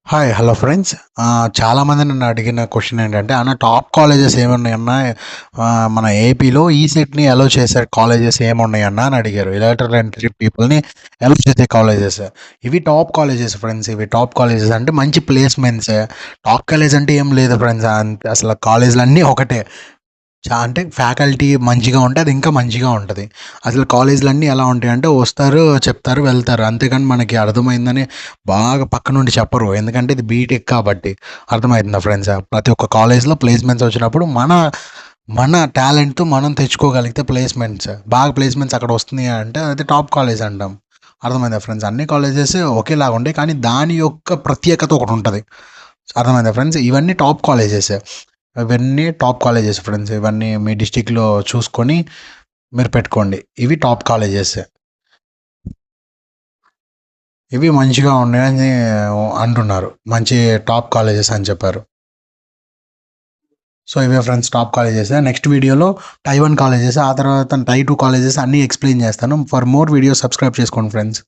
Hi. Hello friends. చాలామంది నన్ను అడిగిన క్వెషన్ ఏంటంటే, అన్న టాప్ కాలేజెస్ ఏమున్నాయన్నా మన ఏపీలో ఈ సెట్‌ని అలో చేసే కాలేజెస్ ఏమున్నాయన్నా అని అడిగారు. ఇలాటరల్ ఎంట్రీ పీపుల్‌ని అలో చేసే కాలేజెస్. ఇవి టాప్ కాలేజెస్ ఫ్రెండ్స్. ఇవి టాప్ కాలేజెస్ అంటే మంచి ప్లేస్‌మెంట్స్. టాప్ కాలేజ్ అంటే ఏం లేదు ఫ్రెండ్స్. అసలు కాలేజ్‌లన్నీ ఒకటే. అంటే ఫ్యాకల్టీ మంచిగా ఉంటే అది ఇంకా మంచిగా ఉంటది. అసలు కాలేజ్‌లన్నీ ఎలా ఉంటాయంటే వస్తారు, చెప్తారు, వెళ్తారు. అంతేగాని మనకి అర్థమైందని బాగా పక్క నుండి చెప్పరు. ఎందుకంటే ఇది బీటెక్ కాబట్టి. అర్థమైతుందా ఫ్రెండ్స్? ప్రతి ఒక్క కాలేజ్‌లో ప్లేస్‌మెంట్స్ వచ్చినప్పుడు మన టాలెంట్‌తో మనం తెచ్చుకోగలిగితే ప్లేస్‌మెంట్స్, బాగా ప్లేస్‌మెంట్స్ అక్కడ వస్తున్నాయి అంటే అది టాప్ కాలేజ్ అంటాం. అర్థమైందా ఫ్రెండ్స్? అన్ని కాలేజెస్ ఒకేలాగా ఉంటాయి. కానీ దాని యొక్క ప్రత్యేకత ఒకటుంటది. అర్థమైందా ఫ్రెండ్స్? ఇవన్నీ టాప్ కాలేజెస్. ఇవన్నీ టాప్ కాలేజెస్ ఫ్రెండ్స్. ఇవన్నీ మీ డిస్ట్రిక్ట్‌లో చూసుకొని మీరు పెట్టుకోండి. ఇవి టాప్ కాలేజెస్. ఇవి మంచిగా ఉన్నాయని అంటున్నారు. మంచి టాప్ కాలేజెస్ అని చెప్పారు. సో, ఇవే ఫ్రెండ్స్ టాప్ కాలేజెస్. నెక్స్ట్ వీడియోలో టై 1 కాలేజెస్, ఆ తర్వాత టై 2 కాలేజెస్ అన్నీ ఎక్స్‌ప్లెయిన్ చేస్తాను. ఫర్ మోర్ వీడియోస్ సబ్స్క్రైబ్ చేసుకోండి ఫ్రెండ్స్.